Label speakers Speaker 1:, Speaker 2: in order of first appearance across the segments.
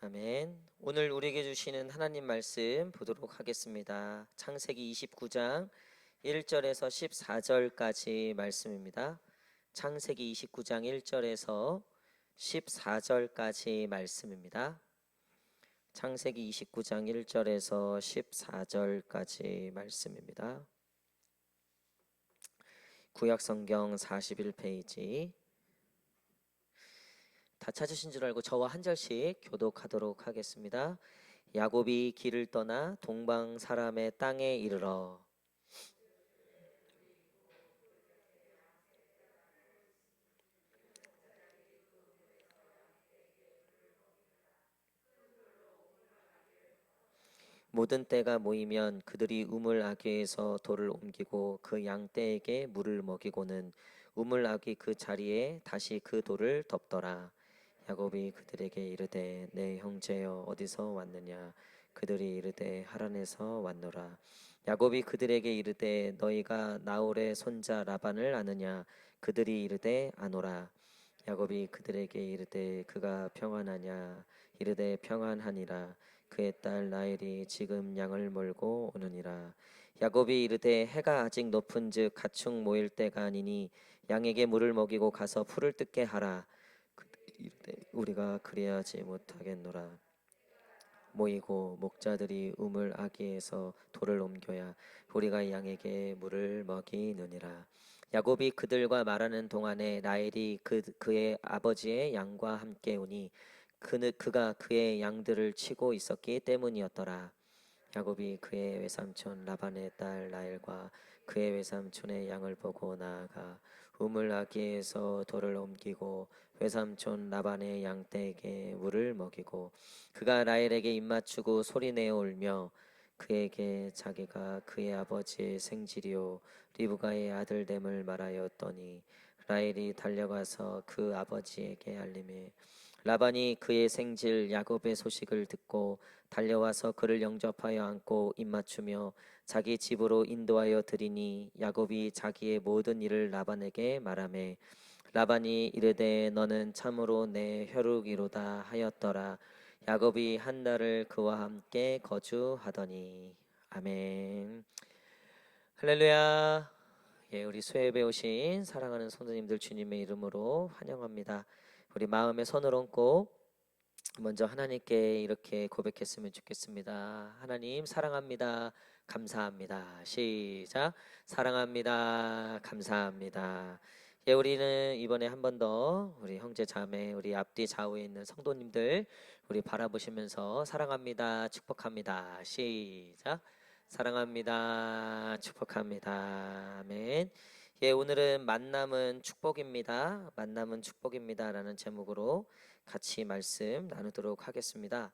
Speaker 1: 아멘. 오늘 우리에게 주시는 하나님 말씀 보도록 하겠습니다. 창세기 29장 1절에서 14절까지 말씀입니다. 창세기 29장 1절에서 14절까지 말씀입니다. 창세기 29장 1절에서 14절까지 말씀입니다. 구약성경 41페이지. 다 찾으신 줄 알고 저와 한 절씩 교독하도록 하겠습니다. 야곱이 길을 떠나 동방 사람의 땅에 이르러 모든 떼가 모이면 그들이 우물 아귀에서 돌을 옮기고 그 양떼에게 물을 먹이고는 우물 아귀 그 자리에 다시 그 돌을 덮더라. 야곱이 그들에게 이르되 내 형제여 어디서 왔느냐. 그들이 이르되 하란에서 왔노라. 야곱이 그들에게 이르되 너희가 나홀의 손자 라반을 아느냐. 그들이 이르되 아노라. 야곱이 그들에게 이르되 그가 평안하냐. 이르되 평안하니라. 그의 딸 라헬이 지금 양을 몰고 오느니라. 야곱이 이르되 해가 아직 높은즉 가축 모일 때가 아니니 양에게 물을 먹이고 가서 풀을 뜯게 하라. 이르되 우리가 그리하지 못하겠노라. 모이고 목자들이 우물 아귀에서 돌을 옮겨야 우리가 양에게 물을 먹이느니라. 야곱이 그들과 말하는 동안에 라헬이 그의 아버지의 양과 함께 오니 그가 그의 양들을 치고 있었기 때문이었더라. 야곱이 그의 외삼촌 라반의 딸 라헬과 그의 외삼촌의 양을 보고 나아가 우물 아귀에서 돌을 옮기고 외삼촌 라반의 양떼에게 물을 먹이고 그가 라헬에게 입맞추고 소리내어 울며 그에게 자기가 그의 아버지의 생질이요 리브가의 아들됨을 말하였더니 라헬이 달려가서 그 아버지에게 알리매 라반이 그의 생질 야곱의 소식을 듣고 달려와서 그를 영접하여 안고 입맞추며 자기 집으로 인도하여 드리니 야곱이 자기의 모든 일을 라반에게 말하매 라반이 이르되 너는 참으로 내 혈육이로다 하였더라. 야곱이 한 달을 그와 함께 거주하더니. 아멘. 할렐루야. 예, 우리 수협에 오신 사랑하는 성도님들 주님의 이름으로 환영합니다. 우리 마음에 손을 얹고 먼저 하나님께 이렇게 고백했으면 좋겠습니다. 하나님 사랑합니다. 감사합니다. 시작. 사랑합니다. 감사합니다. 예, 우리는 이번에 한 번 더 우리 형제 자매 우리 앞뒤 좌우에 있는 성도님들 우리 바라보시면서 사랑합니다. 축복합니다. 시작. 사랑합니다. 축복합니다. 아멘. 예, 오늘은 만남은 축복입니다. 만남은 축복입니다라는 제목으로 같이 말씀 나누도록 하겠습니다.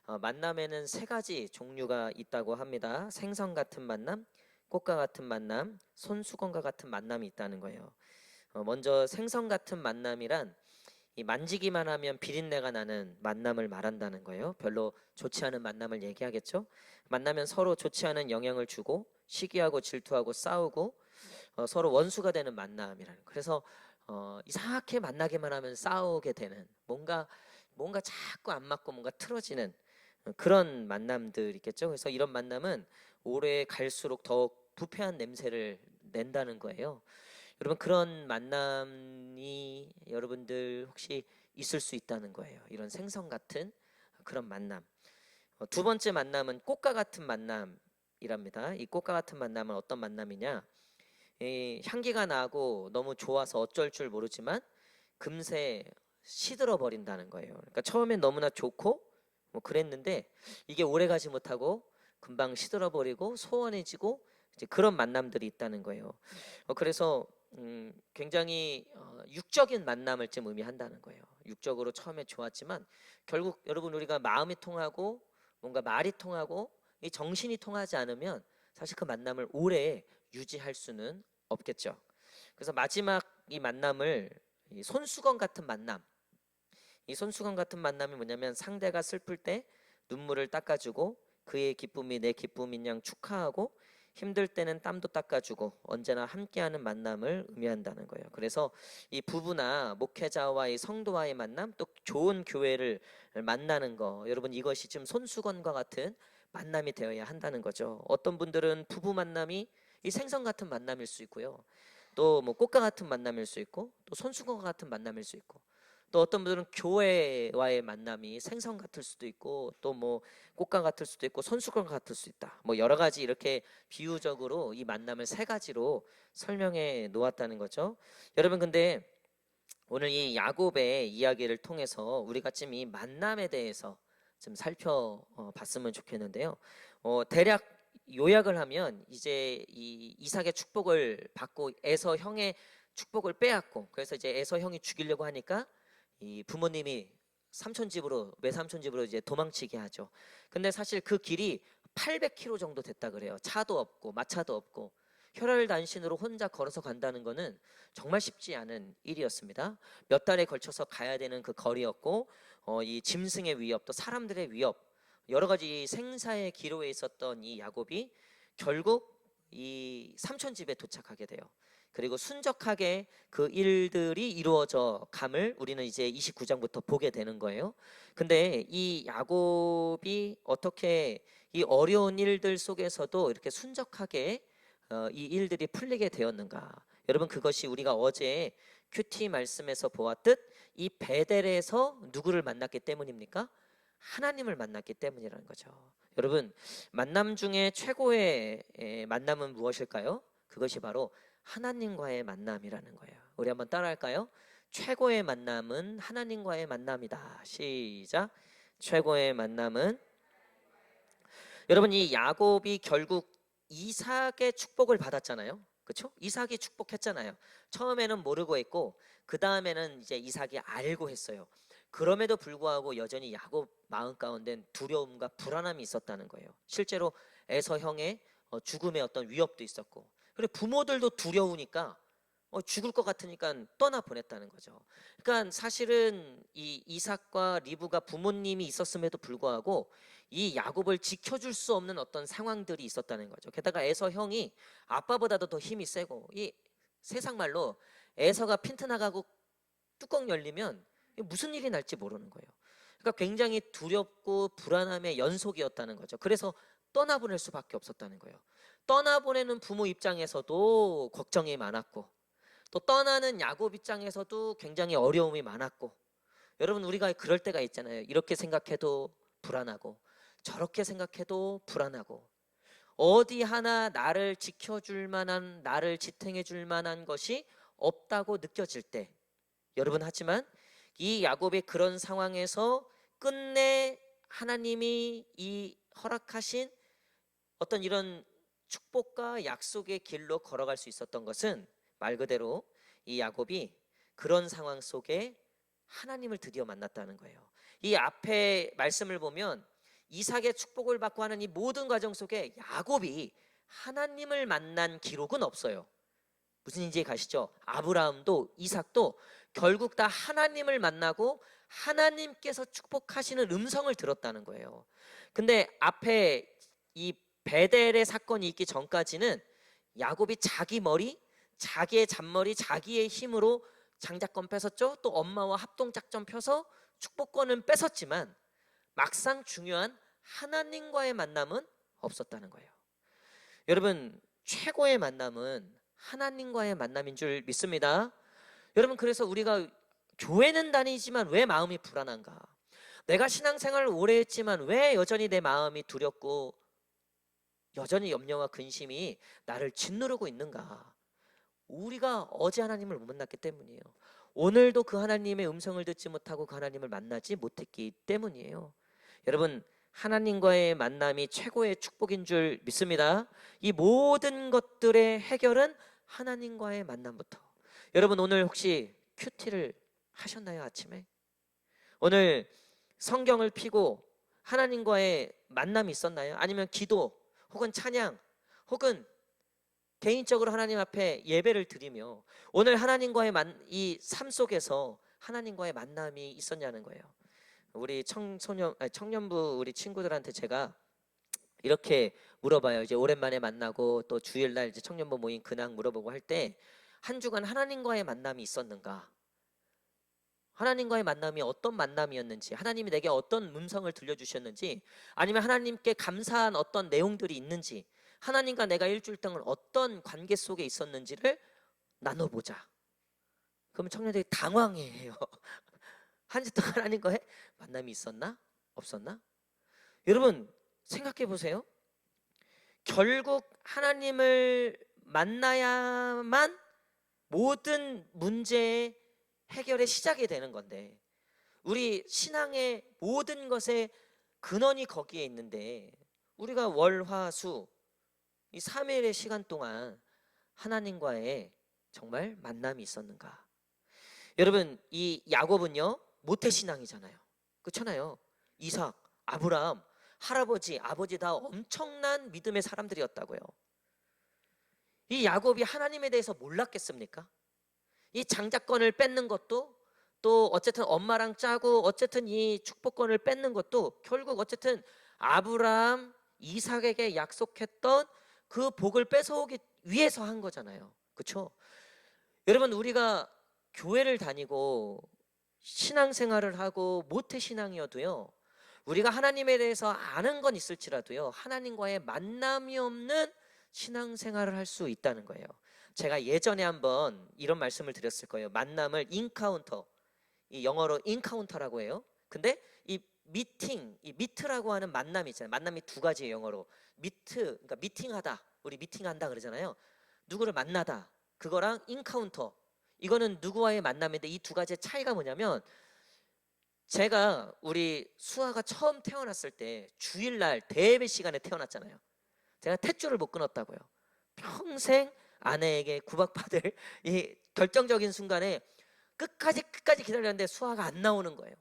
Speaker 1: 만남에는 세 가지 종류가 있다고 합니다. 생선 같은 만남, 꽃과 같은 만남, 손수건과 같은 만남이 있다는 거예요. 먼저 생선 같은 만남이란 이 만지기만 하면 비린내가 나는 만남을 말한다는 거예요. 별로 좋지 않은 만남을 얘기하겠죠. 만나면 서로 좋지 않은 영향을 주고 시기하고 질투하고 싸우고 서로 원수가 되는 만남이라는. 그래서 이상하게 만나기만 하면 싸우게 되는 뭔가 자꾸 안 맞고 뭔가 틀어지는 그런 만남들 있겠죠. 그래서 이런 만남은 오래 갈수록 더 부패한 냄새를 낸다는 거예요. 여러분 그런 만남이 여러분들 혹시 있을 수 있다는 거예요. 이런 생선 같은 그런 만남. 두 번째 만남은 꽃과 같은 만남이랍니다. 이 꽃과 같은 만남은 어떤 만남이냐? 이 향기가 나고 너무 좋아서 어쩔 줄 모르지만 금세 시들어 버린다는 거예요. 그러니까 처음엔 너무나 좋고 뭐 그랬는데 이게 오래 가지 못하고 금방 시들어 버리고 소원해지고 이제 그런 만남들이 있다는 거예요. 그래서 굉장히 육적인 만남을 좀 의미한다는 거예요. 육적으로 처음에 좋았지만 결국 여러분 우리가 마음이 통하고 뭔가 말이 통하고 이 정신이 통하지 않으면 사실 그 만남을 오래 유지할 수는 없겠죠. 그래서 마지막 이 만남을 이 손수건 같은 만남. 이 손수건 같은 만남이 뭐냐면 상대가 슬플 때 눈물을 닦아주고 그의 기쁨이 내 기쁨인 양 축하하고 힘들 때는 땀도 닦아주고 언제나 함께하는 만남을 의미한다는 거예요. 그래서 이 부부나 목회자와의 성도와의 만남, 또 좋은 교회를 만나는 거, 여러분 이것이 지금 손수건과 같은 만남이 되어야 한다는 거죠. 어떤 분들은 부부 만남이 이 생선 같은 만남일 수 있고요. 또 뭐 꽃과 같은 만남일 수 있고, 또 손수건과 같은 만남일 수 있고, 또 어떤 분들은 교회와의 만남이 생선 같을 수도 있고, 또 뭐 꽃과 같을 수도 있고, 손수건 같을 수 있다. 뭐 여러 가지 이렇게 비유적으로 이 만남을 세 가지로 설명해 놓았다는 거죠. 여러분 근데 오늘 이 야곱의 이야기를 통해서 우리가 좀 이 만남에 대해서 좀 살펴봤으면 좋겠는데요. 대략 요약을 하면 이제 이 이삭의 축복을 받고 에서 형의 축복을 빼앗고, 그래서 이제 에서 형이 죽이려고 하니까 이 부모님이 삼촌 집으로, 외삼촌 집으로 이제 도망치게 하죠. 근데 사실 그 길이 800km 정도 됐다 그래요. 차도 없고 마차도 없고 혈혈단신으로 혼자 걸어서 간다는 거는 정말 쉽지 않은 일이었습니다. 몇 달에 걸쳐서 가야 되는 그 거리였고, 이 짐승의 위협, 또 사람들의 위협, 여러 가지 생사의 기로에 있었던 이 야곱이 결국 이 삼촌 집에 도착하게 돼요. 그리고 순적하게 그 일들이 이루어져 감을 우리는 이제 29장부터 보게 되는 거예요. 근데 이 야곱이 어떻게 이 어려운 일들 속에서도 이렇게 순적하게 이 일들이 풀리게 되었는가? 여러분 그것이 우리가 어제 큐티 말씀에서 보았듯 이 베델에서 누구를 만났기 때문입니까? 하나님을 만났기 때문이라는 거죠. 여러분 만남 중에 최고의 만남은 무엇일까요? 그것이 바로 하나님과의 만남이라는 거예요. 우리 한번 따라할까요? 최고의 만남은 하나님과의 만남이다. 시작. 최고의 만남은, 여러분 이 야곱이 결국 이삭의 축복을 받았잖아요. 그렇죠? 이삭이 축복했잖아요. 처음에는 모르고 했고 그 다음에는 이제 이삭이 알고 했어요. 그럼에도 불구하고 여전히 야곱 마음 가운데 두려움과 불안함이 있었다는 거예요. 실제로 에서 형의 죽음의 어떤 위협도 있었고, 그리고 부모들도 두려우니까 죽을 것 같으니까 떠나 보냈다는 거죠. 그러니까 사실은 이 이삭과 리브가 부모님이 있었음에도 불구하고 이 야곱을 지켜줄 수 없는 어떤 상황들이 있었다는 거죠. 게다가 에서 형이 아빠보다도 더 힘이 세고, 이 세상 말로 에서가 핀트 나가고 뚜껑 열리면 무슨 일이 날지 모르는 거예요. 그러니까 굉장히 두렵고 불안함의 연속이었다는 거죠. 그래서 떠나보낼 수밖에 없었다는 거예요. 떠나보내는 부모 입장에서도 걱정이 많았고, 또 떠나는 야곱 입장에서도 굉장히 어려움이 많았고, 여러분 우리가 그럴 때가 있잖아요. 이렇게 생각해도 불안하고 저렇게 생각해도 불안하고, 어디 하나 나를 지켜줄 만한, 나를 지탱해 줄 만한 것이 없다고 느껴질 때, 여러분 하지만 이 야곱의 그런 상황에서 끝내 하나님이 이 허락하신 어떤 이런 축복과 약속의 길로 걸어갈 수 있었던 것은 말 그대로 이 야곱이 그런 상황 속에 하나님을 드디어 만났다는 거예요. 이 앞에 말씀을 보면 이삭의 축복을 받고 하는 이 모든 과정 속에 야곱이 하나님을 만난 기록은 없어요. 무슨 인지 가시죠? 아브라함도 이삭도 결국 다 하나님을 만나고 하나님께서 축복하시는 음성을 들었다는 거예요. 근데 앞에 이 베델의 사건이 있기 전까지는 야곱이 자기 머리, 자기의 잔머리, 자기의 힘으로 장자권 뺏었죠. 또 엄마와 합동작전 펴서 축복권은 뺏었지만 막상 중요한 하나님과의 만남은 없었다는 거예요. 여러분 최고의 만남은 하나님과의 만남인 줄 믿습니다. 여러분 그래서 우리가 교회는 다니지만 왜 마음이 불안한가? 내가 신앙생활을 오래 했지만 왜 여전히 내 마음이 두렵고 여전히 염려와 근심이 나를 짓누르고 있는가? 우리가 어제 하나님을 못 만났기 때문이에요. 오늘도 그 하나님의 음성을 듣지 못하고 그 하나님을 만나지 못했기 때문이에요. 여러분 하나님과의 만남이 최고의 축복인 줄 믿습니다. 이 모든 것들의 해결은 하나님과의 만남부터. 여러분 오늘 혹시 큐티를 하셨나요? 아침에 오늘 성경을 펴고 하나님과의 만남이 있었나요? 아니면 기도 혹은 찬양 혹은 개인적으로 하나님 앞에 예배를 드리며 오늘 하나님과의 이 삶 속에서 하나님과의 만남이 있었냐는 거예요. 우리 청년부 우리 친구들한테 제가 이렇게 물어봐요. 이제 오랜만에 만나고 또 주일날 이제 청년부 모임 근황 물어보고 할 때 한 주간 하나님과의 만남이 있었는가? 하나님과의 만남이 어떤 만남이었는지, 하나님이 내게 어떤 음성을 들려주셨는지, 아니면 하나님께 감사한 어떤 내용들이 있는지, 하나님과 내가 일주일 동안 어떤 관계 속에 있었는지를 나눠보자. 그러면 청년들이 당황해요. 한 주 동안 하나님과의 만남이 있었나? 없었나? 여러분 생각해 보세요. 결국 하나님을 만나야만 모든 문제의 해결의 시작이 되는 건데, 우리 신앙의 모든 것의 근원이 거기에 있는데, 우리가 월, 화, 수 이 3일의 시간 동안 하나님과의 정말 만남이 있었는가? 여러분 이 야곱은요 모태신앙이잖아요. 그렇잖아요. 이삭, 아브라함, 할아버지, 아버지 다 엄청난 믿음의 사람들이었다고요. 이 야곱이 하나님에 대해서 몰랐겠습니까? 이 장자권을 뺏는 것도, 또 어쨌든 엄마랑 짜고 어쨌든 이 축복권을 뺏는 것도 결국 어쨌든 아브라함, 이삭에게 약속했던 그 복을 뺏어오기 위해서 한 거잖아요. 그렇죠? 여러분 우리가 교회를 다니고 신앙생활을 하고 모태신앙이어도요, 우리가 하나님에 대해서 아는 건 있을지라도요, 하나님과의 만남이 없는 신앙생활을 할 수 있다는 거예요. 제가 예전에 한번 이런 말씀을 드렸을 거예요. 만남을 인카운터, 이 영어로 인카운터라고 해요. 근데 이 미팅, 이 미트라고 하는 만남이 있잖아요. 만남이 두 가지예요. 영어로 미트, 그러니까 미팅하다, 우리 미팅한다 그러잖아요. 누구를 만나다, 그거랑 인카운터, 이거는 누구와의 만남인데, 이 두 가지의 차이가 뭐냐면, 제가 우리 수아가 처음 태어났을 때 주일날 대예배 시간에 태어났잖아요. 제가 탯줄을 못 끊었다고요. 평생 아내에게 구박받을 이 결정적인 순간에 끝까지 기다렸는데 수아가 안 나오는 거예요.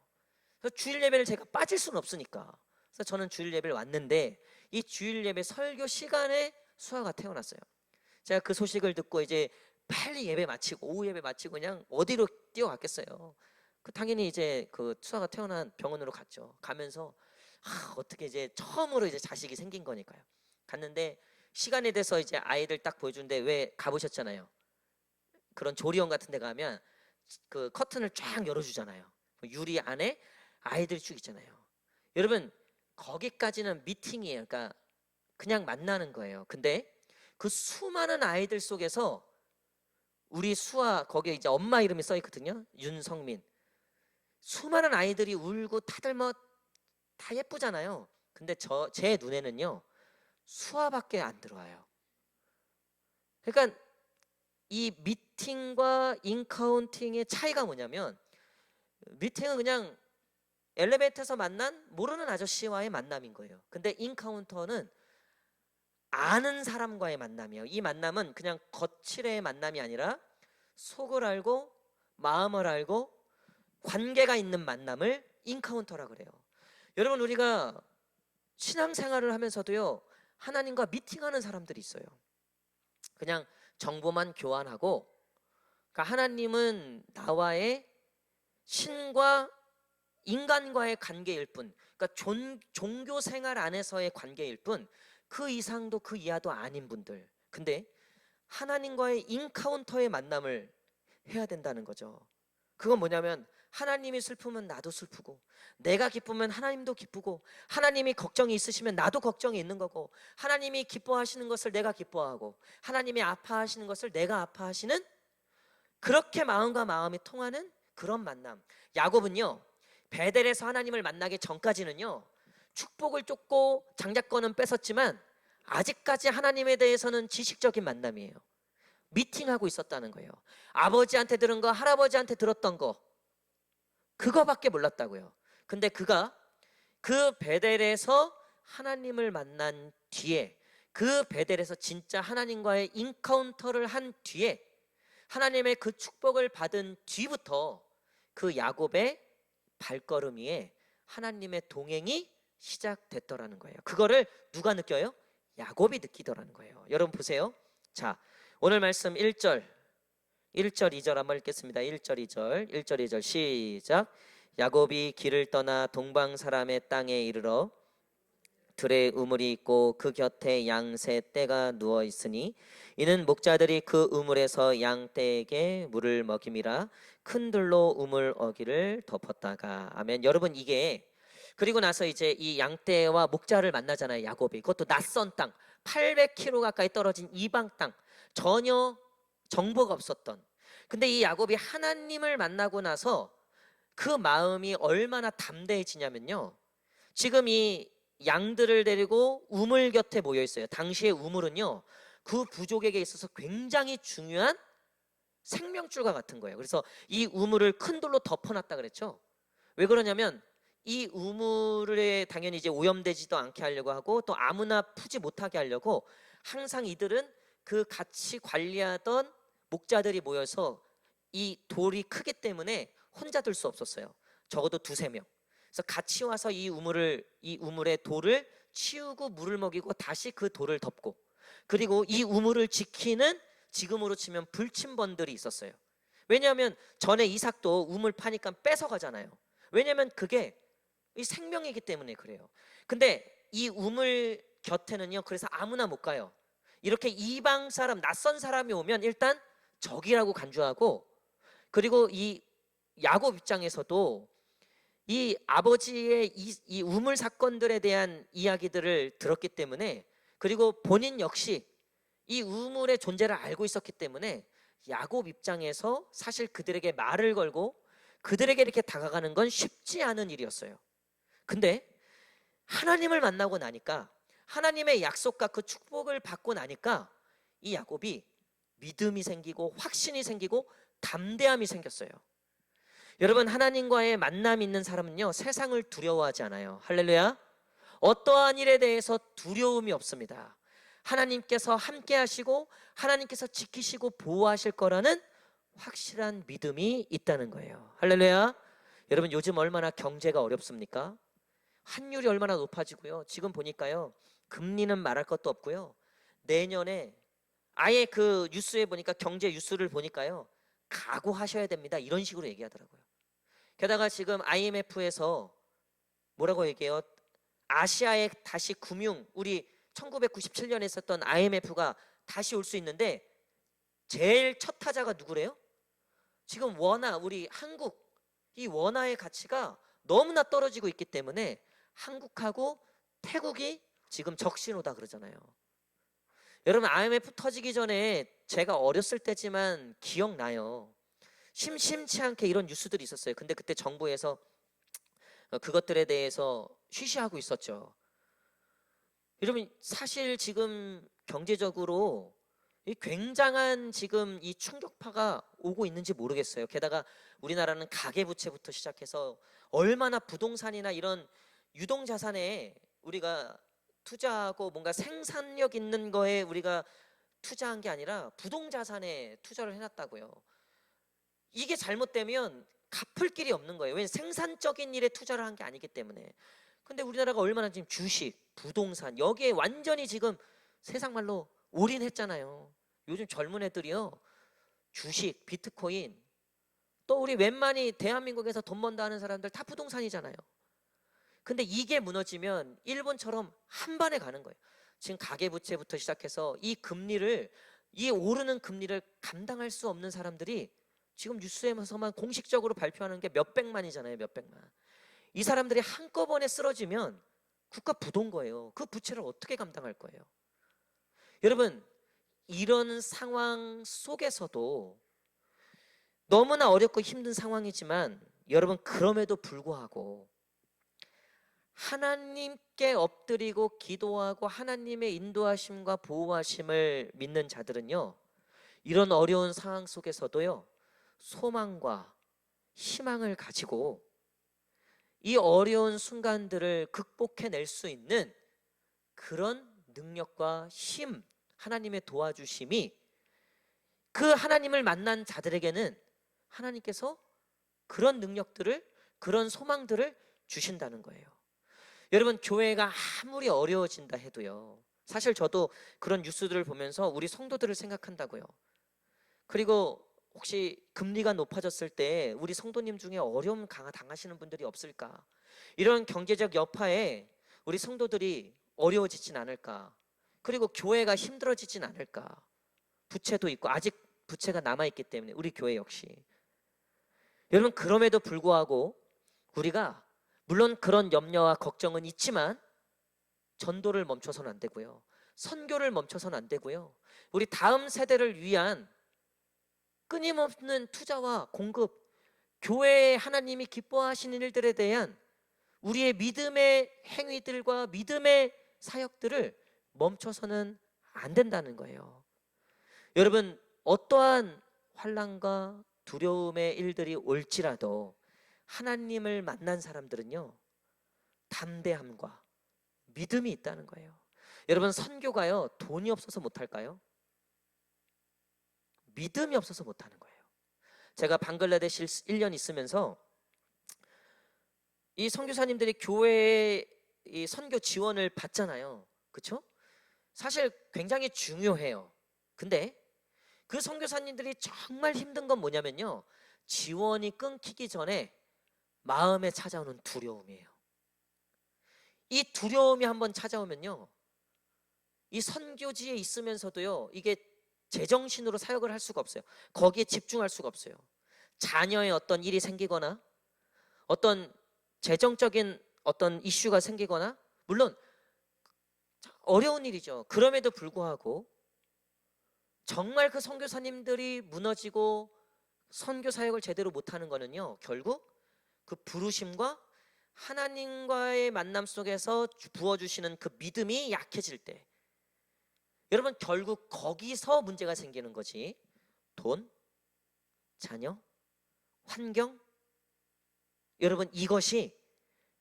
Speaker 1: 그래서 주일 예배를 제가 빠질 수는 없으니까, 그래서 저는 주일 예배를 왔는데, 이 주일 예배 설교 시간에 수아가 태어났어요. 제가 그 소식을 듣고 이제 빨리 예배 마치고, 오후 예배 마치고 그냥 어디로 뛰어갔겠어요. 당연히 이제 그 수아가 태어난 병원으로 갔죠. 가면서 어떻게 이제 처음으로 이제 자식이 생긴 거니까요. 갔는데 시간이 돼서 이제 아이들 딱 보여주는데, 왜 가보셨잖아요. 그런 조리원 같은 데 가면 그 커튼을 쫙 열어주잖아요. 유리 안에 아이들이 쭉 있잖아요. 여러분 거기까지는 미팅이에요. 그러니까 그냥 만나는 거예요. 근데 그 수많은 아이들 속에서 우리 수아, 거기에 이제 엄마 이름이 써 있거든요. 윤성민. 수많은 아이들이 울고 다들 뭐 다 예쁘잖아요. 근데 제 눈에는요 수아밖에 안 들어와요. 그러니까 이 미팅과 인카운팅의 차이가 뭐냐면, 미팅은 그냥 엘리베이터에서 만난 모르는 아저씨와의 만남인 거예요. 근데 인카운터는 아는 사람과의 만남이에요. 이 만남은 그냥 거칠의 만남이 아니라 속을 알고 마음을 알고 관계가 있는 만남을 인카운터라 그래요. 여러분 우리가 신앙생활을 하면서도요 하나님과 미팅하는 사람들이 있어요. 그냥 정보만 교환하고, 그러니까 하나님은 나와의 신과 인간과의 관계일 뿐, 그러니까 종교 생활 안에서의 관계일 뿐, 그 이상도 그 이하도 아닌 분들. 근데 하나님과의 인카운터의 만남을 해야 된다는 거죠. 그건 뭐냐면, 하나님이 슬프면 나도 슬프고, 내가 기쁘면 하나님도 기쁘고, 하나님이 걱정이 있으시면 나도 걱정이 있는 거고, 하나님이 기뻐하시는 것을 내가 기뻐하고, 하나님이 아파하시는 것을 내가 아파하시는, 그렇게 마음과 마음이 통하는 그런 만남. 야곱은요 베델에서 하나님을 만나기 전까지는요 축복을 쫓고 장자권은 뺏었지만 아직까지 하나님에 대해서는 지식적인 만남이에요. 미팅하고 있었다는 거예요. 아버지한테 들은 거, 할아버지한테 들었던 거, 그거밖에 몰랐다고요. 근데 그가 그 베델에서 하나님을 만난 뒤에, 그 베델에서 진짜 하나님과의 인카운터를 한 뒤에, 하나님의 그 축복을 받은 뒤부터 그 야곱의 발걸음 위에 하나님의 동행이 시작됐더라는 거예요. 그거를 누가 느껴요? 야곱이 느끼더라는 거예요. 여러분 보세요. 자, 오늘 말씀 1절 2절 한번 읽겠습니다. 1절 2절 시작. 야곱이 길을 떠나 동방 사람의 땅에 이르러 들에 우물이 있고 그 곁에 양 셋 떼가 누워 있으니 이는 목자들이 그 우물에서 양 떼에게 물을 먹임이라. 큰 들로 우물 어기를 덮었다가. 아멘. 여러분, 이게 그리고 나서 이제 이 양떼와 목자를 만나잖아요, 야곱이. 그것도 낯선 땅, 800km 가까이 떨어진 이방 땅, 전혀 정보가 없었던. 근데 이 야곱이 하나님을 만나고 나서 그 마음이 얼마나 담대해지냐면요, 지금 이 양들을 데리고 우물 곁에 모여 있어요. 당시의 우물은요, 그 부족에게 있어서 굉장히 중요한 생명줄과 같은 거예요. 그래서 이 우물을 큰 돌로 덮어놨다 그랬죠. 왜 그러냐면 이 우물에 당연히 이제 오염되지도 않게 하려고 하고, 또 아무나 푸지 못하게 하려고 항상 이들은 그 같이 관리하던 목자들이 모여서, 이 돌이 크기 때문에 혼자 들 수 없었어요. 적어도 두세 명. 그래서 같이 와서 이 우물의 돌을 치우고 물을 먹이고 다시 그 돌을 덮고, 그리고 이 우물을 지키는, 지금으로 치면 불침번들이 있었어요. 왜냐하면 전에 이삭도 우물 파니까 뺏어 가잖아요. 왜냐하면 그게 이 생명이기 때문에 그래요. 근데 이 우물 곁에는요, 그래서 아무나 못 가요. 이렇게 이방 사람, 낯선 사람이 오면 일단 적이라고 간주하고, 그리고 이 야곱 입장에서도 이 아버지의 이 우물 사건들에 대한 이야기들을 들었기 때문에, 그리고 본인 역시 이 우물의 존재를 알고 있었기 때문에 야곱 입장에서 사실 그들에게 말을 걸고 그들에게 이렇게 다가가는 건 쉽지 않은 일이었어요. 근데 하나님을 만나고 나니까, 하나님의 약속과 그 축복을 받고 나니까 이 야곱이 믿음이 생기고 확신이 생기고 담대함이 생겼어요. 여러분, 하나님과의 만남이 있는 사람은요, 세상을 두려워하지 않아요. 할렐루야. 어떠한 일에 대해서 두려움이 없습니다. 하나님께서 함께 하시고 하나님께서 지키시고 보호하실 거라는 확실한 믿음이 있다는 거예요. 할렐루야. 여러분, 요즘 얼마나 경제가 어렵습니까? 환율이 얼마나 높아지고요. 지금 보니까요, 금리는 말할 것도 없고요. 내년에 아예 그 뉴스에 보니까, 경제 뉴스를 보니까요, 각오하셔야 됩니다, 이런 식으로 얘기하더라고요. 게다가 지금 IMF에서 뭐라고 얘기해요? 아시아에 다시 우리 1997년에 있었던 IMF가 다시 올 수 있는데, 제일 첫 타자가 누구래요? 지금 원화, 우리 한국, 이 원화의 가치가 너무나 떨어지고 있기 때문에 한국하고 태국이 지금 적신호다 그러잖아요. 여러분, IMF 터지기 전에 제가 어렸을 때지만 기억나요. 심심치 않게 이런 뉴스들이 있었어요. 근데 그때 정부에서 그것들에 대해서 쉬쉬하고 있었죠. 여러분, 사실 지금 경제적으로 이 굉장한 지금 이 충격파가 오고 있는지 모르겠어요. 게다가 우리나라는 가계부채부터 시작해서 얼마나 부동산이나 이런 유동자산에 우리가 투자하고 뭔가 생산력 있는 거에 우리가 투자한 게 아니라 부동자산에 투자를 해놨다고요. 이게 잘못되면 갚을 길이 없는 거예요. 왜냐하면 생산적인 일에 투자를 한 게 아니기 때문에. 근데 우리나라가 얼마나 지금 주식, 부동산 여기에 완전히 지금 세상 말로 올인했잖아요. 요즘 젊은 애들이요, 주식, 비트코인, 또 우리 웬만히 대한민국에서 돈 번다 하는 사람들 다 부동산이잖아요. 근데 이게 무너지면 일본처럼 한 번에 가는 거예요. 지금 가계부채부터 시작해서 이 오르는 금리를 감당할 수 없는 사람들이 지금 뉴스에서만 공식적으로 발표하는 게 몇백만이잖아요. 몇백만. 이 사람들이 한꺼번에 쓰러지면 국가 부도인 거예요. 그 부채를 어떻게 감당할 거예요? 여러분, 이런 상황 속에서도 너무나 어렵고 힘든 상황이지만, 여러분, 그럼에도 불구하고 하나님께 엎드리고 기도하고 하나님의 인도하심과 보호하심을 믿는 자들은요, 이런 어려운 상황 속에서도요, 소망과 희망을 가지고 이 어려운 순간들을 극복해낼 수 있는 그런 능력과 힘, 하나님의 도와주심이 그 하나님을 만난 자들에게는 하나님께서 그런 능력들을, 그런 소망들을 주신다는 거예요. 여러분, 교회가 아무리 어려워진다 해도요, 사실 저도 그런 뉴스들을 보면서 우리 성도들을 생각한다고요. 그리고 혹시 금리가 높아졌을 때 우리 성도님 중에 어려움 당하시는 분들이 없을까? 이런 경제적 여파에 우리 성도들이 어려워지진 않을까? 그리고 교회가 힘들어지진 않을까? 부채도 있고 아직 부채가 남아있기 때문에 우리 교회 역시. 여러분, 그럼에도 불구하고 우리가 물론 그런 염려와 걱정은 있지만 전도를 멈춰서는 안 되고요. 선교를 멈춰서는 안 되고요. 우리 다음 세대를 위한 끊임없는 투자와 공급, 교회에 하나님이 기뻐하시는 일들에 대한 우리의 믿음의 행위들과 믿음의 사역들을 멈춰서는 안 된다는 거예요. 여러분, 어떠한 환난과 두려움의 일들이 올지라도 하나님을 만난 사람들은요, 담대함과 믿음이 있다는 거예요. 여러분, 선교가요, 돈이 없어서 못할까요? 믿음이 없어서 못하는 거예요. 제가 방글라데시 1년 있으면서 이 선교사님들이 교회에 이 선교 지원을 받잖아요. 그렇죠? 사실 굉장히 중요해요. 근데 그 선교사님들이 정말 힘든 건 뭐냐면요, 지원이 끊기기 전에 마음에 찾아오는 두려움이에요. 이 두려움이 한번 찾아오면요, 이 선교지에 있으면서도요, 이게 제정신으로 사역을 할 수가 없어요. 거기에 집중할 수가 없어요. 자녀의 어떤 일이 생기거나 어떤 재정적인 어떤 이슈가 생기거나, 물론 어려운 일이죠. 그럼에도 불구하고 정말 그 선교사님들이 무너지고 선교 사역을 제대로 못하는 거는요, 결국 그 부르심과 하나님과의 만남 속에서 부어주시는 그 믿음이 약해질 때, 여러분, 결국 거기서 문제가 생기는 거지, 돈, 자녀, 환경, 여러분, 이것이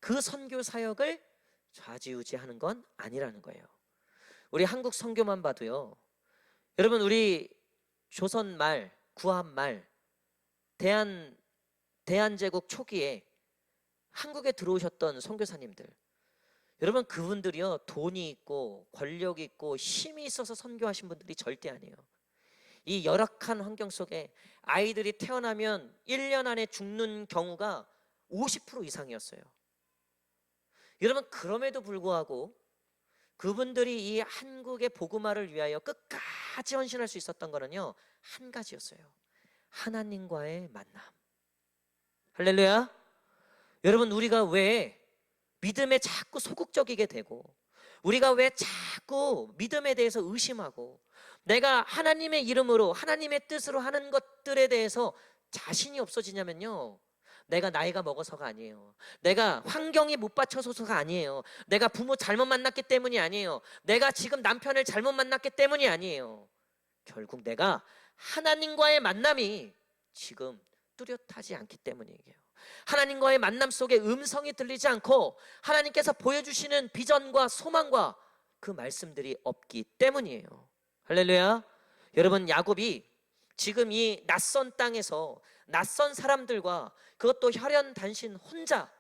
Speaker 1: 그 선교 사역을 좌지우지하는 건 아니라는 거예요. 우리 한국 선교만 봐도요, 여러분, 우리 조선 말, 구한 말, 대한제국 초기에 한국에 들어오셨던 선교사님들, 여러분, 그분들이요, 돈이 있고 권력이 있고 힘이 있어서 선교하신 분들이 절대 아니에요. 이 열악한 환경 속에 아이들이 태어나면 1년 안에 죽는 경우가 50% 이상이었어요. 여러분, 그럼에도 불구하고 그분들이 이 한국의 복음화를 위하여 끝까지 헌신할 수 있었던 거는요, 한 가지였어요. 하나님과의 만남. 할렐루야. 여러분, 우리가 왜 믿음에 자꾸 소극적이게 되고, 우리가 왜 자꾸 믿음에 대해서 의심하고, 내가 하나님의 이름으로 하나님의 뜻으로 하는 것들에 대해서 자신이 없어지냐면요, 내가 나이가 먹어서가 아니에요. 내가 환경이 못 받쳐서가 아니에요. 내가 부모 잘못 만났기 때문이 아니에요. 내가 지금 남편을 잘못 만났기 때문이 아니에요. 결국 내가 하나님과의 만남이 지금 뚜렷하지 않기 때문이에요. 하나님과의 만남 속에 음성이 들리지 않고 하나님께서 보여주시는 비전과 소망과 그 말씀들이 없기 때문이에요. 할렐루야. 여러분, 야곱이 지금 이 낯선 땅에서 낯선 사람들과, 그것도 혈연 단신 혼자,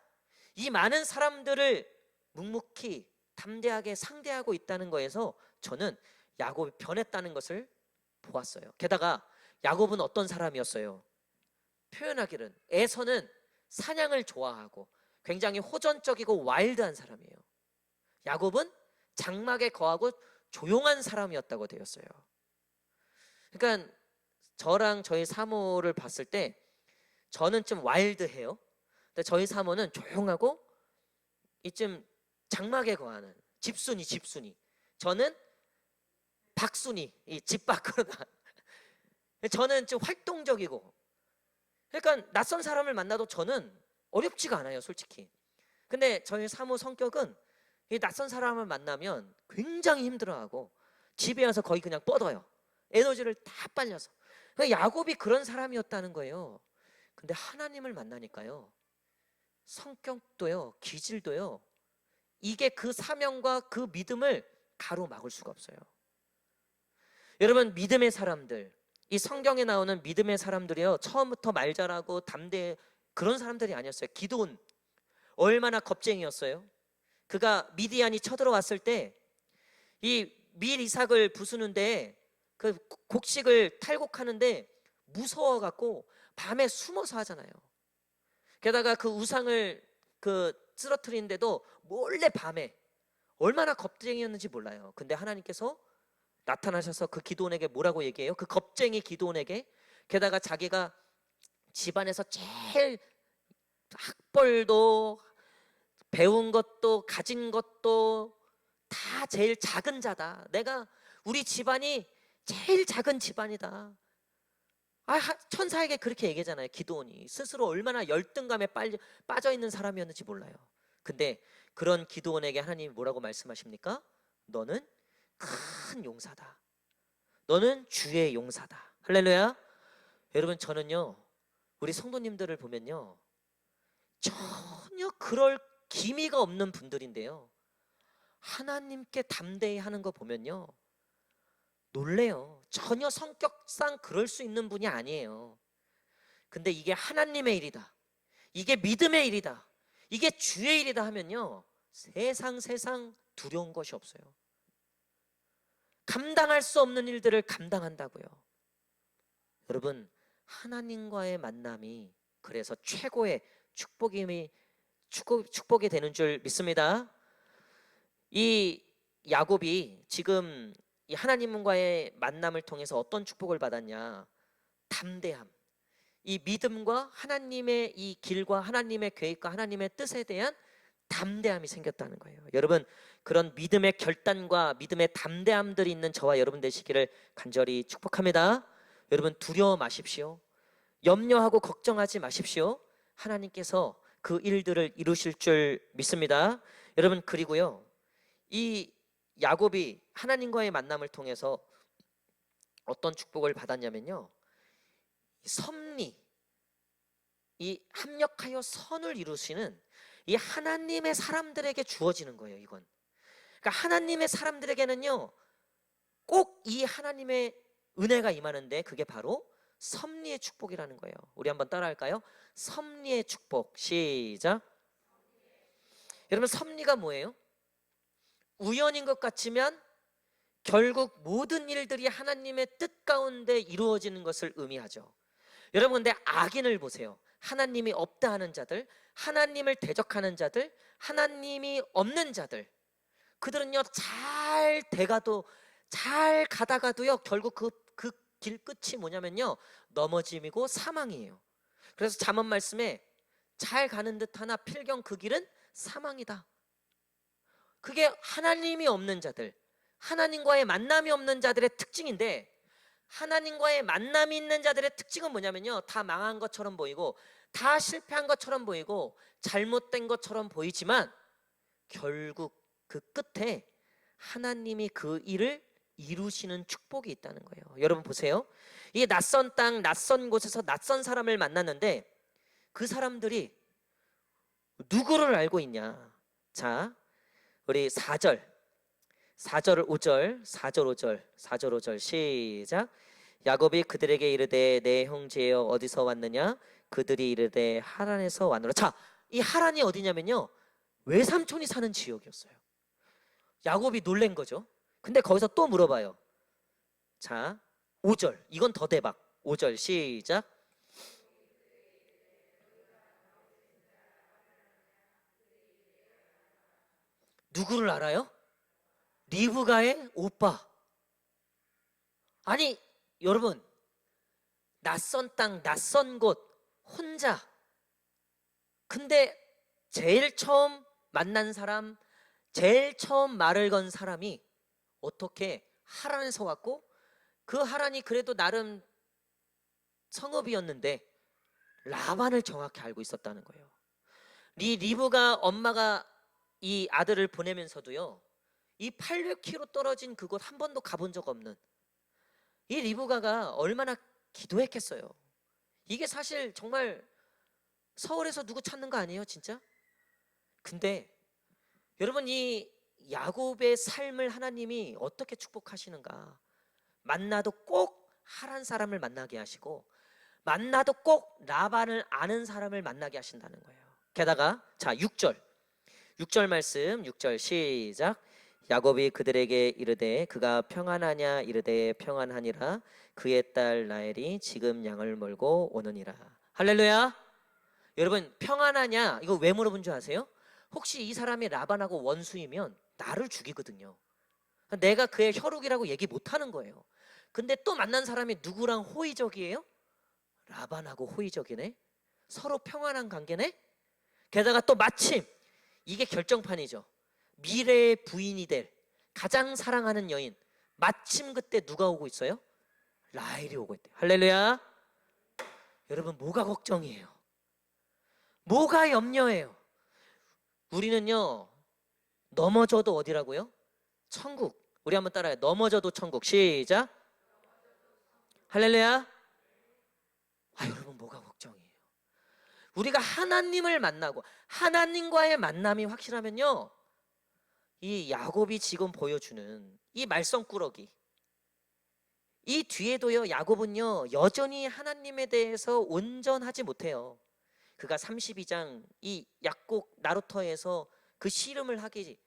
Speaker 1: 이 많은 사람들을 묵묵히 담대하게 상대하고 있다는 거에서 저는 야곱이 변했다는 것을 보았어요. 게다가 야곱은 어떤 사람이었어요? 표현하기는, 에서는 사냥을 좋아하고 굉장히 호전적이고 와일드한 사람이에요. 야곱은 장막에 거하고 조용한 사람이었다고 되었어요. 그러니까 저랑 저희 사모를 봤을 때 저는 좀 와일드해요. 근데 저희 사모는 조용하고 이쯤 장막에 거하는 집순이. 저는 박순이, 이 집 밖으로 나. 저는 좀 활동적이고. 그러니까 낯선 사람을 만나도 저는 어렵지가 않아요, 솔직히. 근데 저희 사모 성격은 이 낯선 사람을 만나면 굉장히 힘들어하고 집에 와서 거의 그냥 뻗어요. 에너지를 다 빨려서. 그러니까 야곱이 그런 사람이었다는 거예요. 근데 하나님을 만나니까요, 성격도요, 기질도요, 이게 그 사명과 그 믿음을 가로막을 수가 없어요. 여러분, 믿음의 사람들, 이 성경에 나오는 믿음의 사람들이요, 처음부터 말 잘하고 담대, 그런 사람들이 아니었어요. 기드온 얼마나 겁쟁이였어요. 그가 미디안이 쳐들어왔을 때 이 밀 이삭을 부수는데, 그 곡식을 탈곡하는데 무서워갖고 밤에 숨어서 하잖아요. 게다가 그 우상을 그 쓰러뜨리는데도 몰래 밤에 얼마나 겁쟁이였는지 몰라요. 근데 하나님께서 나타나셔서 그 기드온에게 뭐라고 얘기해요? 그 겁쟁이 기드온에게, 게다가 자기가 집안에서 제일 학벌도 배운 것도 가진 것도 다 제일 작은 자다. 우리 집안이 제일 작은 집안이다. 천사에게 그렇게 얘기하잖아요. 기드온이 스스로 얼마나 열등감에 빠져 있는 사람이었는지 몰라요. 근데 그런 기드온에게 하나님이 뭐라고 말씀하십니까? 너는 큰 용사다. 너는 주의 용사다. 할렐루야. 여러분, 저는요, 우리 성도님들을 보면요, 전혀 그럴 기미가 없는 분들인데요, 하나님께 담대히 하는 거 보면요, 놀래요. 전혀 성격상 그럴 수 있는 분이 아니에요. 근데 이게 하나님의 일이다, 이게 믿음의 일이다, 이게 주의 일이다 하면요, 세상 두려운 것이 없어요. 감당할 수 없는 일들을 감당한다고요. 여러분, 하나님과의 만남이 그래서 최고의 축복이 되는 줄 믿습니다. 이 야곱이 지금 이 하나님과의 만남을 통해서 어떤 축복을 받았냐? 담대함. 이 믿음과 하나님의 이 길과 하나님의 계획과 하나님의 뜻에 대한 담대함이 생겼다는 거예요. 여러분, 그런 믿음의 결단과 믿음의 담대함들이 있는 저와 여러분 되시기를 간절히 축복합니다. 여러분, 두려워 마십시오. 염려하고 걱정하지 마십시오. 하나님께서 그 일들을 이루실 줄 믿습니다. 여러분, 그리고요, 이 야곱이 하나님과의 만남을 통해서 어떤 축복을 받았냐면요, 섭리, 이 합력하여 선을 이루시는 이 하나님의 사람들에게 주어지는 거예요. 이건 그러니까 하나님의 사람들에게는요, 꼭 이 하나님의 은혜가 임하는데 그게 바로 섭리의 축복이라는 거예요. 우리 한번 따라할까요? 섭리의 축복. 시작. 여러분, 섭리가 뭐예요? 우연인 것 같지만 결국 모든 일들이 하나님의 뜻 가운데 이루어지는 것을 의미하죠. 여러분, 근데 악인을 보세요. 하나님이 없다 하는 자들, 하나님을 대적하는 자들, 하나님이 없는 자들, 그들은요, 잘 가다가도요, 결국 그 길 끝이 뭐냐면요, 넘어짐이고 사망이에요. 그래서 잠언 말씀에 잘 가는 듯 하나 필경 그 길은 사망이다. 그게 하나님이 없는 자들, 하나님과의 만남이 없는 자들의 특징인데, 하나님과의 만남이 있는 자들의 특징은 뭐냐면요, 다 망한 것처럼 보이고 다 실패한 것처럼 보이고 잘못된 것처럼 보이지만 결국 그 끝에 하나님이 그 일을 이루시는 축복이 있다는 거예요. 여러분 보세요. 이 낯선 땅, 낯선 곳에서 낯선 사람을 만났는데 그 사람들이 누구를 알고 있냐? 자, 우리 4절 5절 4절 5절 시작. 야곱이 그들에게 이르되 내 형제여 어디서 왔느냐? 그들이 이르되 하란에서 왔노라. 자, 이 하란이 어디냐면요, 외삼촌이 사는 지역이었어요. 야곱이 놀란 거죠. 근데 거기서 또 물어봐요. 자, 5절, 이건 더 대박. 5절 시작. 누구를 알아요? 리브가의 오빠. 아니, 여러분, 낯선 땅, 낯선 곳, 혼자. 근데 제일 처음 만난 사람, 제일 처음 말을 건 사람이 어떻게 하란에서 왔고, 그 하란이 그래도 나름 성읍이었는데 라반을 정확히 알고 있었다는 거예요. 리브가 엄마가 이 아들을 보내면서도요, 이 800km 떨어진 그곳 한 번도 가본 적 없는 이 리브가가 얼마나 기도했겠어요. 이게 사실 정말 서울에서 누구 찾는 거 아니에요, 진짜? 근데 여러분, 이 야곱의 삶을 하나님이 어떻게 축복하시는가? 만나도 꼭 하란 사람을 만나게 하시고, 만나도 꼭 라반을 아는 사람을 만나게 하신다는 거예요. 게다가 자, 6절 말씀, 6절 시작. 야곱이 그들에게 이르되 그가 평안하냐? 이르되 평안하니라. 그의 딸 라헬이 지금 양을 몰고 오느니라. 할렐루야. 여러분, 평안하냐? 이거 왜 물어본 줄 아세요? 혹시 이 사람이 라반하고 원수이면 나를 죽이거든요. 내가 그의 혈육이라고 얘기 못하는 거예요. 근데 또 만난 사람이 누구랑 호의적이에요? 라반하고 호의적이네. 서로 평안한 관계네. 게다가 또 마침 이게 결정판이죠. 미래의 부인이 될 가장 사랑하는 여인, 마침 그때 누가 오고 있어요? 라헬이 오고 있대요. 할렐루야. 여러분, 뭐가 걱정이에요? 뭐가 염려해요? 우리는요, 넘어져도 어디라고요? 천국. 우리 한번 따라해요. 넘어져도 천국. 시작. 할렐루야. 여러분, 뭐가 걱정이에요? 우리가 하나님을 만나고 하나님과의 만남이 확실하면요, 이 야곱이 지금 보여주는 이 말썽꾸러기, 이 뒤에도요, 야곱은요 여전히 하나님에 대해서 온전하지 못해요. 그가 32장 이 약곡 나루터에서 그 씨름을 하기,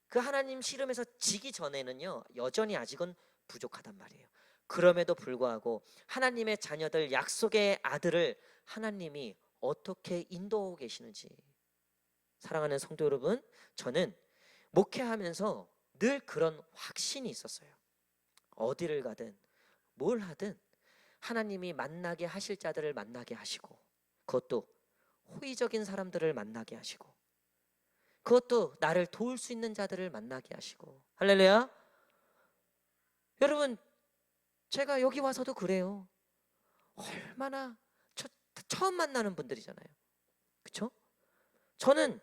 Speaker 1: 그 하나님 씨름에서 지기 전에는요 여전히 아직은 부족하단 말이에요. 그럼에도 불구하고 하나님의 자녀들, 약속의 아들을 하나님이 어떻게 인도하고 계시는지, 사랑하는 성도 여러분, 저는 목회하면서 늘 그런 확신이 있었어요. 어디를 가든 뭘 하든 하나님이 만나게 하실 자들을 만나게 하시고, 그것도 호의적인 사람들을 만나게 하시고, 그것도 나를 도울 수 있는 자들을 만나게 하시고. 할렐루야. 여러분, 제가 여기 와서도 그래요. 얼마나 처음 만나는 분들이잖아요. 그렇죠? 저는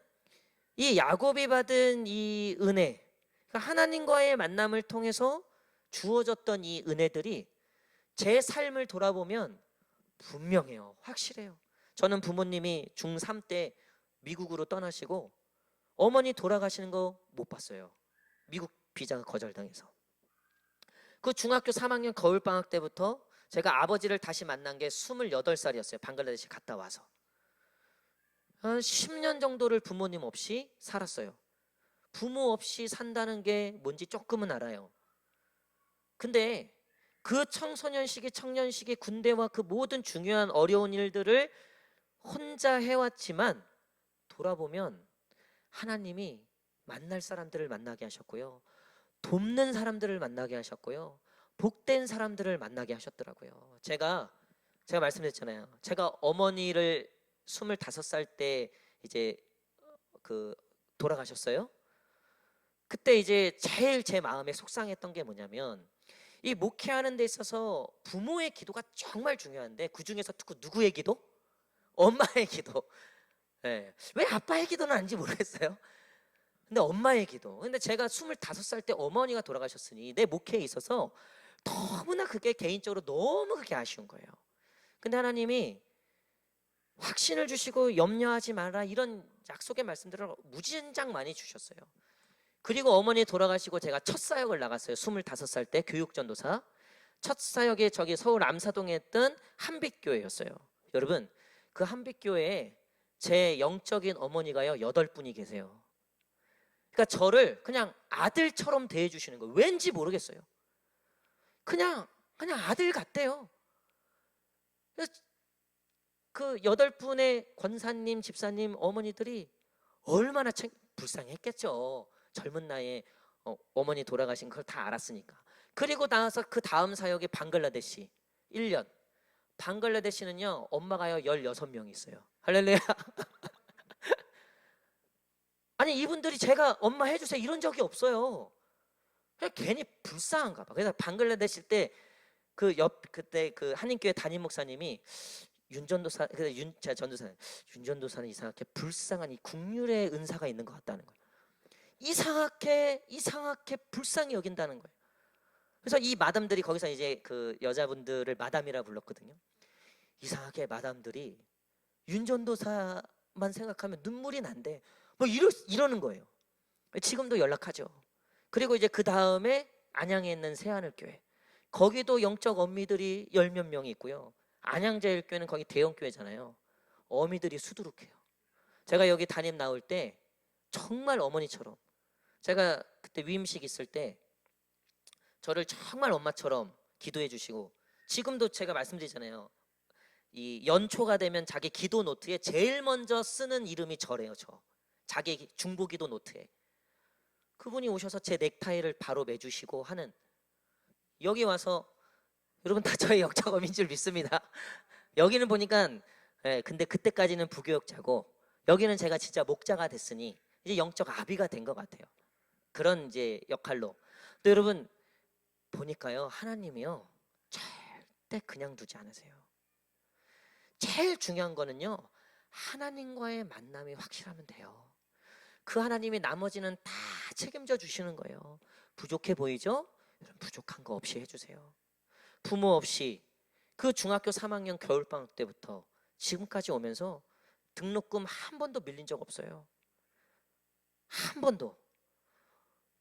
Speaker 1: 이 야곱이 받은 이 은혜, 하나님과의 만남을 통해서 주어졌던 이 은혜들이 제 삶을 돌아보면 분명해요. 확실해요. 저는 부모님이 중3 때 미국으로 떠나시고 어머니 돌아가시는 거 못 봤어요. 미국 비자가 거절당해서. 그 중학교 3학년 겨울방학 때부터 제가 아버지를 다시 만난 게 28살이었어요. 방글라데시 갔다 와서. 한 10년 정도를 부모님 없이 살았어요. 부모 없이 산다는 게 뭔지 조금은 알아요. 근데 그 청소년 시기, 청년 시기, 군대와 그 모든 중요한 어려운 일들을 혼자 해왔지만 돌아보면 하나님이 만날 사람들을 만나게 하셨고요, 돕는 사람들을 만나게 하셨고요, 복된 사람들을 만나게 하셨더라고요. 제가 말씀드렸잖아요. 제가 어머니를 25살 때 이제 그 돌아가셨어요. 그때 이제 제일 제 마음에 속상했던 게 뭐냐면, 이 목회하는 데 있어서 부모의 기도가 정말 중요한데 그 중에서 특히 누구의 기도? 엄마의 기도. 네. 왜 아빠의 기도는 아닌지 모르겠어요. 근데 엄마의 기도. 근데 제가 25살 때 어머니가 돌아가셨으니 내 목회에 있어서 너무나 그게 개인적으로 너무 그게 아쉬운 거예요. 근데 하나님이 확신을 주시고 염려하지 마라, 이런 약속의 말씀들을 무진장 많이 주셨어요. 그리고 어머니 돌아가시고 제가 첫 사역을 나갔어요. 25살 때 교육전도사. 첫 사역이 저기 서울 암사동에 있던 한빛교회였어요. 여러분, 그 한빛교회에 제 영적인 어머니가요 8분이 계세요. 그러니까 저를 그냥 아들처럼 대해주시는 거예요. 왠지 모르겠어요. 그냥 아들 같대요. 그 8분의 권사님, 집사님, 어머니들이 얼마나 불쌍했겠죠. 젊은 나이에 어머니 돌아가신 걸 다 알았으니까. 그리고 나서 그 다음 사역이 방글라데시 1년. 방글라데시는요 엄마가요 16명이 있어요. 할렐루야. 아니, 이분들이 제가 엄마 해주세요 이런 적이 없어요. 그냥 괜히 불쌍한가 봐. 그래서 방글라데시 때 그때 그 한인교회 담임 목사님이 윤전도사, 제가 전도사는 윤전도사는 이상하게 불쌍한 이 국률의 은사가 있는 것 같다는 거예요. 이상하게 불쌍히 여긴다는 거예요. 그래서 이 마담들이 거기서 이제 그 여자분들을 마담이라 불렀거든요. 이상하게 마담들이 윤전도사만 생각하면 눈물이 난대. 뭐 이러는 거예요. 지금도 연락하죠. 그리고 이제 그 다음에 안양에 있는 새하늘교회, 거기도 영적 어미들이 10몇 명이 있고요. 안양제일교회는 거기 대형교회잖아요. 어미들이 수두룩해요. 제가 여기 담임 나올 때 정말 어머니처럼, 제가 그때 위임식 있을 때 저를 정말 엄마처럼 기도해 주시고, 지금도 제가 말씀드리잖아요. 이 연초가 되면 자기 기도 노트에 제일 먼저 쓰는 이름이 저래요. 자기 중보기도 노트에. 그분이 오셔서 제 넥타이를 바로 매주시고 하는, 여기 와서 여러분 다 저의 역작업인 줄 믿습니다. 여기는 보니까 근데 그때까지는 부교역자고 여기는 제가 진짜 목자가 됐으니 이제 영적 아비가 된 것 같아요. 그런 이제 역할로. 또 여러분 보니까요, 하나님이요 절대 그냥 두지 않으세요. 제일 중요한 거는요, 하나님과의 만남이 확실하면 돼요. 그 하나님이 나머지는 다 책임져 주시는 거예요. 부족해 보이죠? 부족한 거 없이 해주세요. 부모 없이 그 중학교 3학년 겨울방학 때부터 지금까지 오면서 등록금 한 번도 밀린 적 없어요. 한 번도.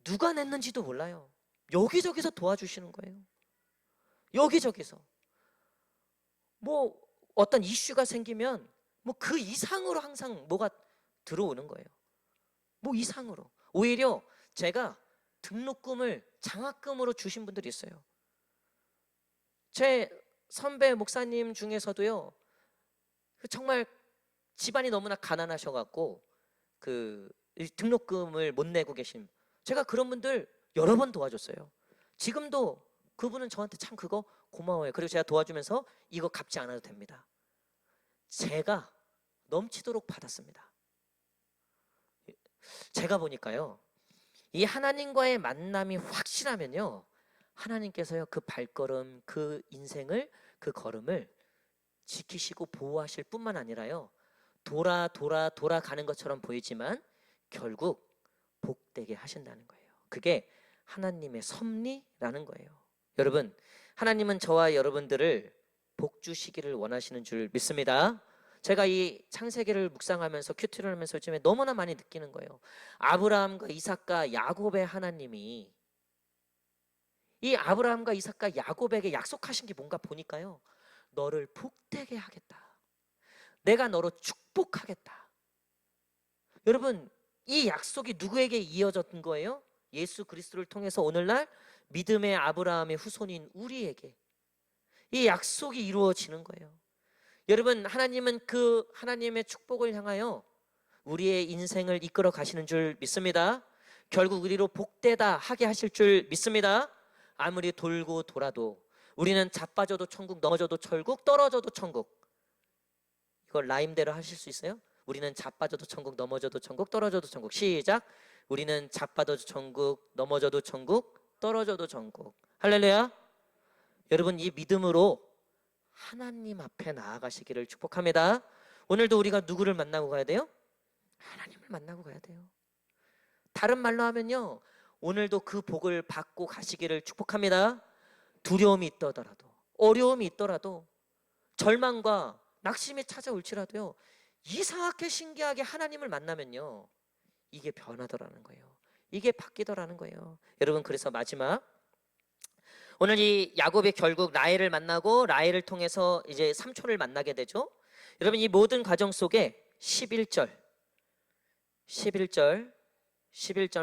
Speaker 1: 누가 냈는지도 몰라요. 여기저기서 도와주시는 거예요. 여기저기서. 뭐 어떤 이슈가 생기면 뭐 그 이상으로 항상 뭐가 들어오는 거예요. 뭐 이상으로. 오히려 제가 등록금을 장학금으로 주신 분들이 있어요. 제 선배 목사님 중에서도요, 정말 집안이 너무나 가난하셔갖고 그 등록금을 못 내고 계신, 제가 그런 분들 여러 번 도와줬어요. 지금도 그분은 저한테 참 그거 고마워요. 그리고 제가 도와주면서 이거 갚지 않아도 됩니다. 제가 넘치도록 받았습니다. 제가 보니까요, 이 하나님과의 만남이 확실하면요, 하나님께서요 그 발걸음, 그 인생을, 그 걸음을 지키시고 보호하실 뿐만 아니라요, 돌아가는 것처럼 보이지만 결국 복되게 하신다는 거예요. 그게 하나님의 섭리라는 거예요. 여러분, 하나님은 저와 여러분들을 복 주시기를 원하시는 줄 믿습니다. 제가 이 창세기를 묵상하면서 큐티를 하면서 요즘에 너무나 많이 느끼는 거예요. 아브라함과 이삭과 야곱의 하나님이, 이 아브라함과 이삭과 야곱에게 약속하신 게 뭔가 보니까요, 너를 복되게 하겠다, 내가 너로 축복하겠다. 여러분, 이 약속이 누구에게 이어졌던 거예요? 예수 그리스도를 통해서 오늘날 믿음의 아브라함의 후손인 우리에게 이 약속이 이루어지는 거예요. 여러분, 하나님은 그 하나님의 축복을 향하여 우리의 인생을 이끌어 가시는 줄 믿습니다. 결국 우리로 복되다 하게 하실 줄 믿습니다. 아무리 돌고 돌아도 우리는 자빠져도 천국, 넘어져도 천국, 떨어져도 천국. 이걸 라임대로 하실 수 있어요? 우리는 자빠져도 천국, 넘어져도 천국, 떨어져도 천국. 시작. 우리는 자빠져도 천국, 넘어져도 천국, 떨어져도 천국. 할렐루야. 여러분, 이 믿음으로 하나님 앞에 나아가시기를 축복합니다. 오늘도 우리가 누구를 만나고 가야 돼요? 하나님을 만나고 가야 돼요. 다른 말로 하면요, 오늘도 그 복을 받고 가시기를 축복합니다. 두려움이 있더라도, 어려움이 있더라도, 절망과 낙심이 찾아올지라도요, 이상하게 신기하게 하나님을 만나면요, 이게 변하더라는 거예요. 이게 바뀌더라는 거예요. 여러분, 그래서 마지막, 오늘 이 야곱이 결국 라헬을 만나고 라헬을 통해서 이제 삼촌을 만나게 되죠. 여러분, 이 모든 과정 속에 11절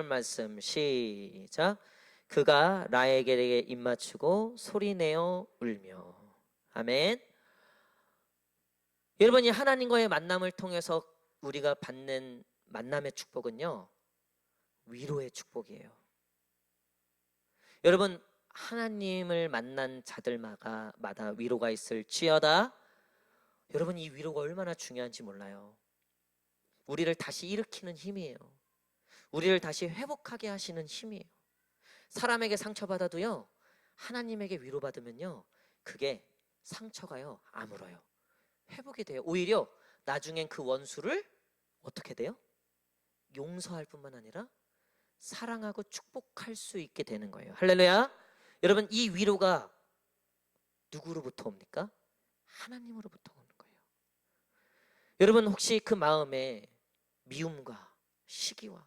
Speaker 1: 말씀 시작. 그가 라헬에게 입맞추고 소리내어 울며. 아멘. 여러분, 이 하나님과의 만남을 통해서 우리가 받는 만남의 축복은요, 위로의 축복이에요. 여러분, 하나님을 만난 자들마다 위로가 있을지어다. 여러분, 이 위로가 얼마나 중요한지 몰라요. 우리를 다시 일으키는 힘이에요. 우리를 다시 회복하게 하시는 힘이에요. 사람에게 상처받아도요, 하나님에게 위로받으면요, 그게 상처가요 아물어요. 회복이 돼요. 오히려 나중엔 그 원수를 어떻게 돼요? 용서할 뿐만 아니라 사랑하고 축복할 수 있게 되는 거예요. 할렐루야. 여러분, 이 위로가 누구로부터 옵니까? 하나님으로부터 오는 거예요. 여러분, 혹시 그 마음에 미움과 시기와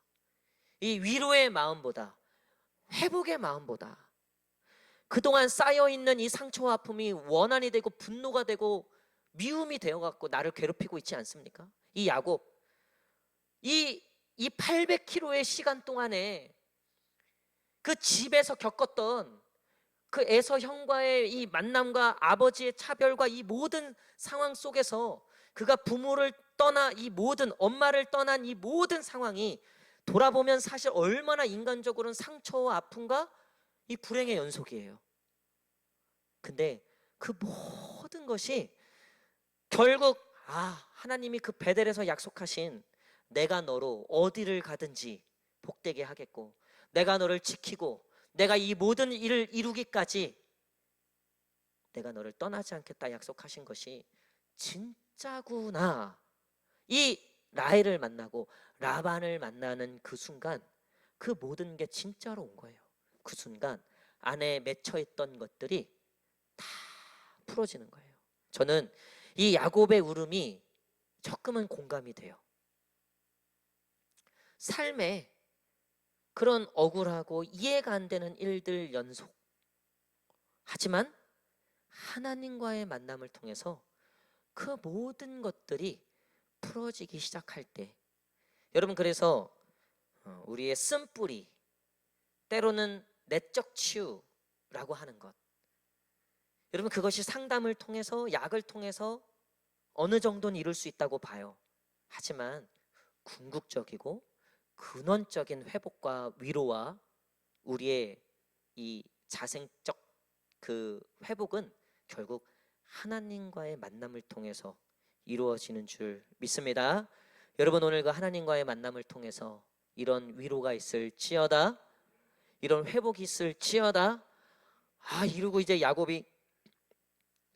Speaker 1: 이 위로의 마음보다, 회복의 마음보다 그동안 쌓여있는 이 상처와 아픔이 원한이 되고 분노가 되고 미움이 되어갖고 나를 괴롭히고 있지 않습니까? 이 야곱, 이 800km의 시간 동안에 그 집에서 겪었던 그 에서 형과의 이 만남과 아버지의 차별과 이 모든 상황 속에서 그가 부모를 떠나 이 모든 엄마를 떠난 이 모든 상황이 돌아보면 사실 얼마나 인간적으로는 상처와 아픔과 이 불행의 연속이에요. 근데 그 모든 것이 결국 하나님이 그 베델에서 약속하신 내가 너로 어디를 가든지 복되게 하겠고 내가 너를 지키고 내가 이 모든 일을 이루기까지 내가 너를 떠나지 않겠다 약속하신 것이 진짜구나. 이 라헬을 만나고 라반을 만나는 그 순간 그 모든 게 진짜로 온 거예요. 그 순간 안에 맺혀있던 것들이 다 풀어지는 거예요. 저는 이 야곱의 울음이 조금은 공감이 돼요. 삶에 그런 억울하고 이해가 안 되는 일들 연속. 하지만 하나님과의 만남을 통해서 그 모든 것들이 풀어지기 시작할 때, 여러분, 그래서 우리의 쓴뿌리, 때로는 내적 치유라고 하는 것, 여러분, 그것이 상담을 통해서 약을 통해서 어느 정도는 이룰 수 있다고 봐요. 하지만 궁극적이고 근원적인 회복과 위로와 우리의 이 자생적 그 회복은 결국 하나님과의 만남을 통해서 이루어지는 줄 믿습니다. 여러분, 오늘 그 하나님과의 만남을 통해서 이런 위로가 있을지어다, 이런 회복이 있을지어다. 이러고 이제 야곱이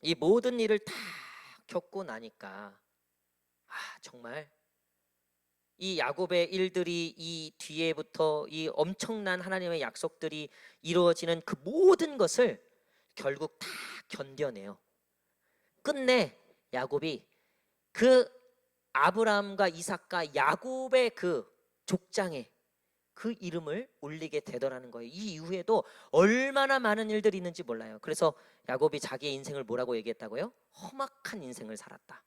Speaker 1: 이 모든 일을 다 겪고 나니까 정말 이 야곱의 일들이 이 뒤에부터 이 엄청난 하나님의 약속들이 이루어지는 그 모든 것을 결국 다 견뎌내요. 끝내 야곱이 그 아브라함과 이삭과 야곱의 그 족장에 그 이름을 올리게 되더라는 거예요. 이 이후에도 얼마나 많은 일들이 있는지 몰라요. 그래서 야곱이 자기의 인생을 뭐라고 얘기했다고요? 험악한 인생을 살았다.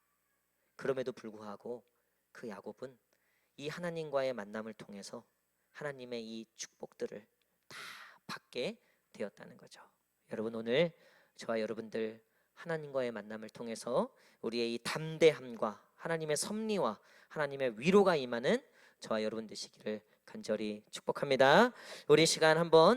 Speaker 1: 그럼에도 불구하고 그 야곱은 이 하나님과의 만남을 통해서 하나님의 이 축복들을 다 받게 되었다는 거죠. 여러분, 오늘 저와 여러분들 하나님과의 만남을 통해서 우리의 이 담대함과 하나님의 섭리와 하나님의 위로가 임하는 저와 여러분 되시기를 간절히 축복합니다. 우리 시간 한번